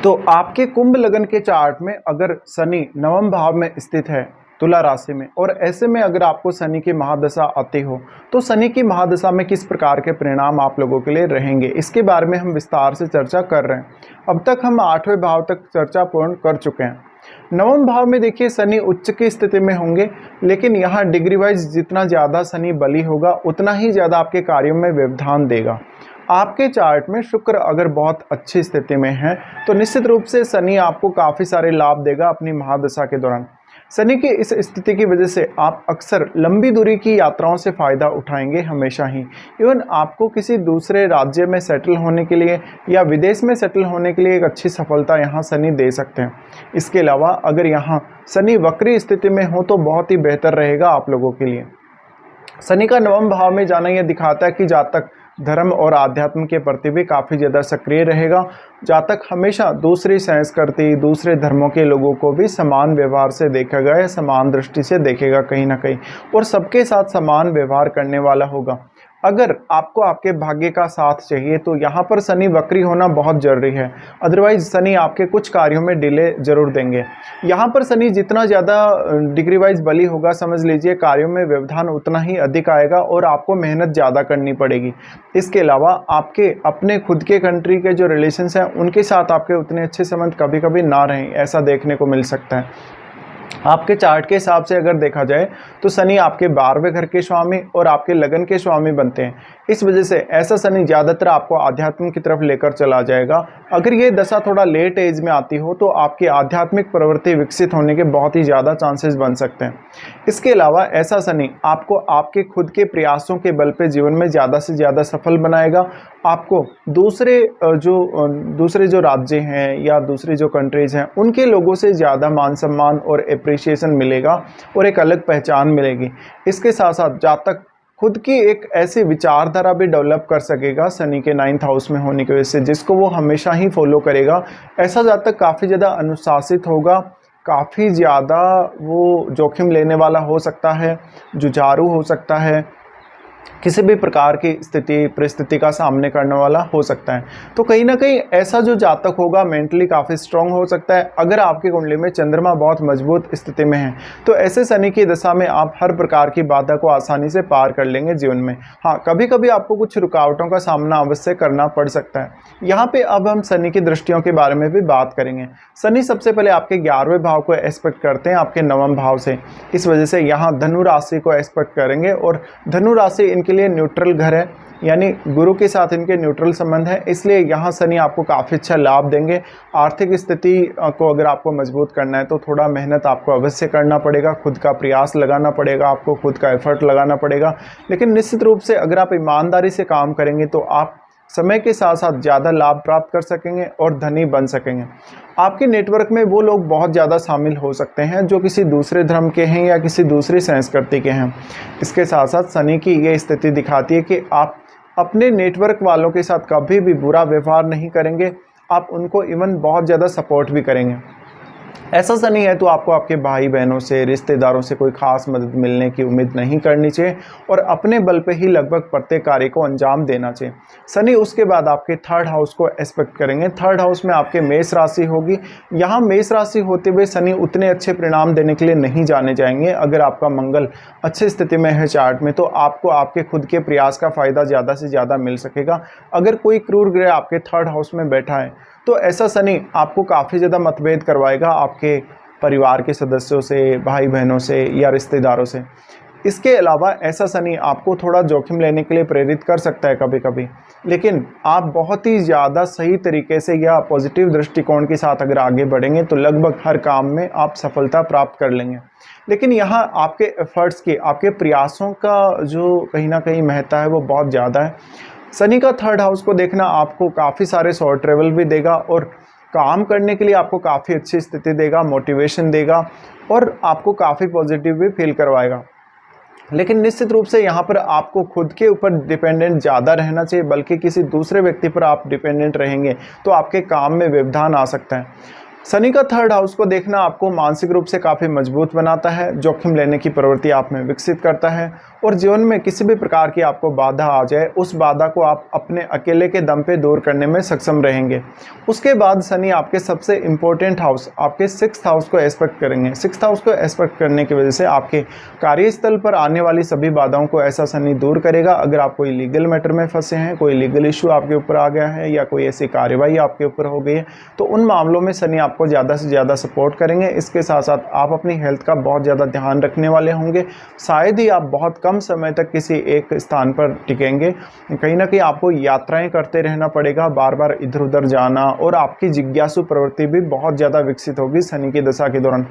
तो आपके कुंभ लगन के चार्ट में अगर शनि नवम भाव में स्थित है तुला राशि में, और ऐसे में अगर आपको शनि की महादशा आती हो तो शनि की महादशा में किस प्रकार के परिणाम आप लोगों के लिए रहेंगे, इसके बारे में हम विस्तार से चर्चा कर रहे हैं। अब तक हम 8वें भाव तक चर्चा पूर्ण कर चुके हैं। नवम भाव में देखिए शनि उच्च की स्थिति में होंगे, लेकिन यहाँ डिग्री वाइज जितना ज़्यादा शनि बली होगा उतना ही ज़्यादा आपके कार्यों में व्यवधान देगा। आपके चार्ट में शुक्र अगर बहुत अच्छी स्थिति में है तो निश्चित रूप से शनि आपको काफ़ी सारे लाभ देगा अपनी महादशा के दौरान। शनि की इस स्थिति की वजह से आप अक्सर लंबी दूरी की यात्राओं से फ़ायदा उठाएंगे हमेशा ही। इवन आपको किसी दूसरे राज्य में सेटल होने के लिए या विदेश में सेटल होने के लिए एक अच्छी सफलता यहाँ शनि दे सकते हैं। इसके अलावा अगर यहाँ शनि वक्री स्थिति में हो तो बहुत ही बेहतर रहेगा आप लोगों के लिए। शनि का नवम भाव में जाना यह दिखाता है कि जातक धर्म और आध्यात्म के प्रति भी काफ़ी ज़्यादा सक्रिय रहेगा। जातक हमेशा दूसरी संस्कृति, दूसरे धर्मों के लोगों को भी समान व्यवहार से देखेगा या समान दृष्टि से देखेगा कहीं ना कहीं, और सबके साथ समान व्यवहार करने वाला होगा। अगर आपको आपके भाग्य का साथ चाहिए तो यहाँ पर शनि वक्री होना बहुत ज़रूरी है, अदरवाइज शनि आपके कुछ कार्यों में डिले ज़रूर देंगे। यहाँ पर शनि जितना ज़्यादा डिग्री वाइज बली होगा, समझ लीजिए कार्यों में व्यवधान उतना ही अधिक आएगा और आपको मेहनत ज़्यादा करनी पड़ेगी। इसके अलावा आपके अपने खुद के कंट्री के जो रिलेशंस हैं उनके साथ आपके उतने अच्छे संबंध कभी कभी ना रहें, ऐसा देखने को मिल सकता है। आपके चार्ट के हिसाब से अगर देखा जाए तो शनि आपके 12वें घर के स्वामी और आपके लगन के स्वामी बनते हैं। इस वजह से ऐसा शनि ज़्यादातर आपको आध्यात्म की तरफ लेकर चला जाएगा। अगर ये दशा थोड़ा लेट एज में आती हो तो आपकी आध्यात्मिक प्रवृत्ति विकसित होने के बहुत ही ज़्यादा चांसेस बन सकते हैं। इसके अलावा ऐसा शनि आपको आपके खुद के प्रयासों के बल पे जीवन में ज़्यादा से ज़्यादा सफल बनाएगा। आपको दूसरे जो राज्य हैं या दूसरी जो कंट्रीज़ हैं उनके लोगों से ज़्यादा मान सम्मान और एप्रिसिएशन मिलेगा और एक अलग पहचान मिलेगी। इसके साथ साथ जातक खुद की एक ऐसी विचारधारा भी डेवलप कर सकेगा शनि के 9th हाउस में होने की वजह से, जिसको वो हमेशा ही फॉलो करेगा। ऐसा जातक काफ़ी ज़्यादा अनुशासित होगा, काफ़ी ज़्यादा वो जोखिम लेने वाला हो सकता है, जुझारू हो सकता है, किसी भी प्रकार की परिस्थिति का सामने करने वाला हो सकता है। तो कहीं ना कहीं ऐसा जो जातक होगा मेंटली काफ़ी स्ट्रांग हो सकता है। अगर आपकी कुंडली में चंद्रमा बहुत मजबूत स्थिति में है तो ऐसे शनि की दशा में आप हर प्रकार की बाधा को आसानी से पार कर लेंगे जीवन में। हाँ, कभी कभी आपको कुछ रुकावटों का सामना अवश्य करना पड़ सकता है। यहाँ पे अब हम शनि की दृष्टियों के बारे में भी बात करेंगे। शनि सबसे पहले आपके 11वें भाव को एस्पेक्ट करते हैं आपके नवम भाव से, इस वजह से यहाँ धनु राशि को एस्पेक्ट करेंगे, और धनु राशि इनके लिए न्यूट्रल घर है, यानी गुरु के साथ इनके न्यूट्रल संबंध है। इसलिए यहाँ शनि आपको काफ़ी अच्छा लाभ देंगे। आर्थिक स्थिति को अगर आपको मजबूत करना है तो थोड़ा मेहनत आपको अवश्य करना पड़ेगा, खुद का प्रयास लगाना पड़ेगा, आपको खुद का एफर्ट लगाना पड़ेगा। लेकिन निश्चित रूप से अगर आप ईमानदारी से काम करेंगे तो आप समय के साथ साथ ज़्यादा लाभ प्राप्त कर सकेंगे और धनी बन सकेंगे। आपके नेटवर्क में वो लोग बहुत ज़्यादा शामिल हो सकते हैं जो किसी दूसरे धर्म के हैं या किसी दूसरी संस्कृति के हैं। इसके साथ साथ शनि की ये स्थिति दिखाती है कि आप अपने नेटवर्क वालों के साथ कभी भी बुरा व्यवहार नहीं करेंगे, आप उनको इवन बहुत ज़्यादा सपोर्ट भी करेंगे। ऐसा शनि है तो आपको आपके भाई बहनों से, रिश्तेदारों से कोई खास मदद मिलने की उम्मीद नहीं करनी चाहिए और अपने बल पे ही लगभग प्रत्येक कार्य को अंजाम देना चाहिए। शनि उसके बाद आपके 3rd हाउस को एस्पेक्ट करेंगे। 3rd हाउस में आपके मेष राशि होगी। यहाँ मेष राशि होते हुए शनि उतने अच्छे परिणाम देने के लिए नहीं जाने जाएंगे। अगर आपका मंगल अच्छी स्थिति में है चार्ट में तो आपको आपके खुद के प्रयास का फ़ायदा ज़्यादा से ज़्यादा मिल सकेगा। अगर कोई क्रूर ग्रह आपके 3rd हाउस में बैठा है तो ऐसा शनि आपको काफ़ी ज़्यादा मतभेद करवाएगा आपके परिवार के सदस्यों से, भाई बहनों से या रिश्तेदारों से। इसके अलावा ऐसा शनि आपको थोड़ा जोखिम लेने के लिए प्रेरित कर सकता है कभी कभी, लेकिन आप बहुत ही ज़्यादा सही तरीके से या पॉजिटिव दृष्टिकोण के साथ अगर आगे बढ़ेंगे तो लगभग हर काम में आप सफलता प्राप्त कर लेंगे। लेकिन यहाँ आपके एफर्ट्स की, आपके प्रयासों का जो कहीं ना कहीं महत्व है वो बहुत ज़्यादा है। शनि का 3rd हाउस को देखना आपको काफ़ी सारे शॉर्ट ट्रेवल भी देगा और काम करने के लिए आपको काफ़ी अच्छी स्थिति देगा, मोटिवेशन देगा और आपको काफ़ी पॉजिटिव भी फील करवाएगा। लेकिन निश्चित रूप से यहाँ पर आपको खुद के ऊपर डिपेंडेंट ज़्यादा रहना चाहिए, बल्कि किसी दूसरे व्यक्ति पर आप डिपेंडेंट रहेंगे तो आपके काम में व्यवधान आ सकता है। शनि का 3rd हाउस को देखना आपको मानसिक रूप से काफ़ी मजबूत बनाता है, जोखिम लेने की प्रवृत्ति आप में विकसित करता है और जीवन में किसी भी प्रकार की आपको बाधा आ जाए, उस बाधा को आप अपने अकेले के दम पे दूर करने में सक्षम रहेंगे। उसके बाद शनि आपके सबसे इम्पोर्टेंट हाउस, आपके 6th हाउस को एस्पेक्ट करेंगे। 6th हाउस को एस्पेक्ट करने की वजह से आपके कार्यस्थल पर आने वाली सभी बाधाओं को ऐसा शनि दूर करेगा। अगर आप कोई लीगल मैटर में फंसे हैं, कोई लीगल इशू आपके ऊपर आ गया है या कोई ऐसी कार्यवाही आपके ऊपर हो गई है, तो उन मामलों में शनि आपको ज़्यादा से ज़्यादा सपोर्ट करेंगे। इसके साथ साथ आप अपनी हेल्थ का बहुत ज़्यादा ध्यान रखने वाले होंगे। शायद ही आप बहुत कम समय तक किसी एक स्थान पर टिकेंगे। कहीं ना कहीं आपको यात्राएं करते रहना पड़ेगा, बार बार इधर उधर जाना, और आपकी जिज्ञासु प्रवृत्ति भी बहुत ज़्यादा विकसित होगी शनि की दशा के दौरान।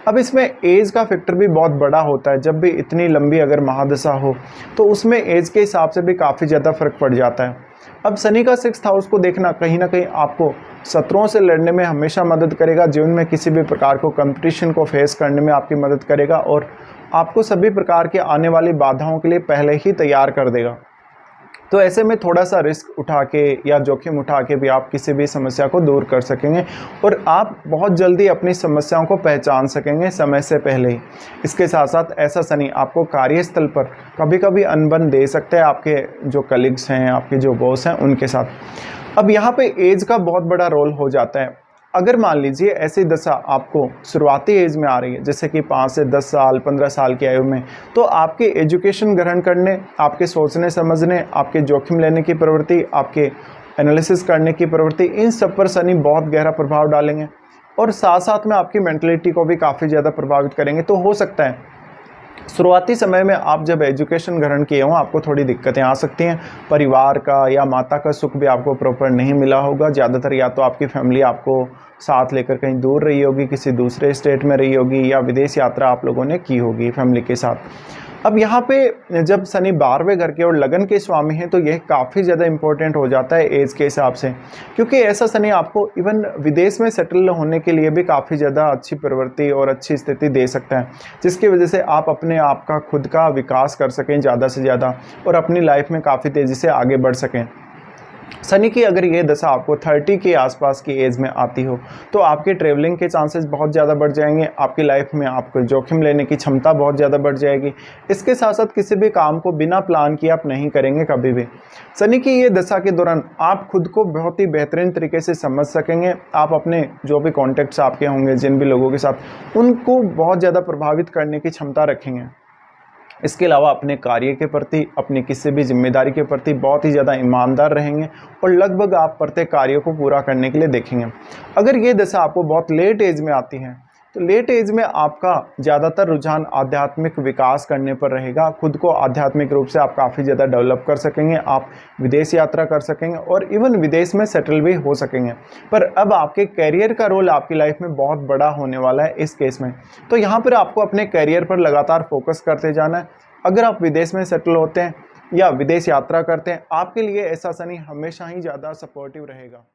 अब इसमें एज का फैक्टर भी बहुत बड़ा होता है। जब भी इतनी लंबी अगर महादशा हो तो उसमें एज के हिसाब से भी काफ़ी ज़्यादा फर्क पड़ जाता है। अब शनि का 6th हाउस को देखना कहीं ना कहीं आपको शत्रुओं से लड़ने में हमेशा मदद करेगा। जीवन में किसी भी प्रकार को कंपटीशन को फेस करने में आपकी मदद करेगा और आपको सभी प्रकार के आने वाली बाधाओं के लिए पहले ही तैयार कर देगा। तो ऐसे में थोड़ा सा रिस्क उठा के या जोखिम उठा के भी आप किसी भी समस्या को दूर कर सकेंगे और आप बहुत जल्दी अपनी समस्याओं को पहचान सकेंगे समय से पहले ही। इसके साथ साथ ऐसा शनि आपको कार्यस्थल पर कभी कभी अनबन दे सकता है आपके जो कलीग्स हैं, आपके जो बॉस हैं, उनके साथ। अब यहाँ पे एज का बहुत बड़ा रोल हो जाता है। अगर मान लीजिए ऐसी दशा आपको शुरुआती एज में आ रही है, जैसे कि 5 से 10 साल 15 साल की आयु में, तो आपके एजुकेशन ग्रहण करने, आपके सोचने समझने, आपके जोखिम लेने की प्रवृत्ति, आपके एनालिसिस करने की प्रवृत्ति, इन सब पर शनि बहुत गहरा प्रभाव डालेंगे और साथ साथ में आपकी मेंटलिटी को भी काफ़ी ज़्यादा प्रभावित करेंगे। तो हो सकता है शुरुआती समय में आप जब एजुकेशन ग्रहण किए हों, आपको थोड़ी दिक्कतें आ सकती हैं। परिवार का या माता का सुख भी आपको प्रॉपर नहीं मिला होगा। ज़्यादातर या तो आपकी फैमिली आपको साथ लेकर कहीं दूर रही होगी, किसी दूसरे स्टेट में रही होगी, या विदेश यात्रा आप लोगों ने की होगी फैमिली के साथ। अब यहाँ पे जब शनि 12वें घर के और लगन के स्वामी हैं, तो यह काफ़ी ज़्यादा इंपॉर्टेंट हो जाता है एज के हिसाब से, क्योंकि ऐसा शनि आपको इवन विदेश में सेटल होने के लिए भी काफ़ी ज़्यादा अच्छी प्रवृत्ति और अच्छी स्थिति दे सकता है, जिसकी वजह से आप अपने आप का खुद का विकास कर सकें ज़्यादा से ज़्यादा और अपनी लाइफ में काफ़ी तेज़ी से आगे बढ़ सकें। शनि की अगर ये दशा आपको 30 के आसपास की एज में आती हो, तो आपके ट्रैवलिंग के चांसेस बहुत ज़्यादा बढ़ जाएंगे। आपकी लाइफ में आपको जोखिम लेने की क्षमता बहुत ज़्यादा बढ़ जाएगी। इसके साथ साथ किसी भी काम को बिना प्लान किए आप नहीं करेंगे कभी भी। शनि की ये दशा के दौरान आप खुद को बहुत ही बेहतरीन तरीके से समझ सकेंगे। आप अपने जो भी कॉन्टैक्ट्स आपके होंगे, जिन भी लोगों के साथ, उनको बहुत ज़्यादा प्रभावित करने की क्षमता रखेंगे। इसके अलावा अपने कार्य के प्रति, अपनी किसी भी जिम्मेदारी के प्रति बहुत ही ज़्यादा ईमानदार रहेंगे और लगभग आप प्रत्येक कार्य को पूरा करने के लिए देखेंगे। अगर ये दशा आपको बहुत लेट एज में आती है, तो लेट एज में आपका ज़्यादातर रुझान आध्यात्मिक विकास करने पर रहेगा। खुद को आध्यात्मिक रूप से आप काफ़ी ज़्यादा डेवलप कर सकेंगे, आप विदेश यात्रा कर सकेंगे और इवन विदेश में सेटल भी हो सकेंगे। पर अब आपके कैरियर का रोल आपकी लाइफ में बहुत बड़ा होने वाला है इस केस में। तो यहाँ पर आपको अपने कैरियर पर लगातार फोकस करते जाना है। अगर आप विदेश में सेटल होते हैं या विदेश यात्रा करते हैं, आपके लिए ऐसा शनि हमेशा ही ज़्यादा सपोर्टिव रहेगा।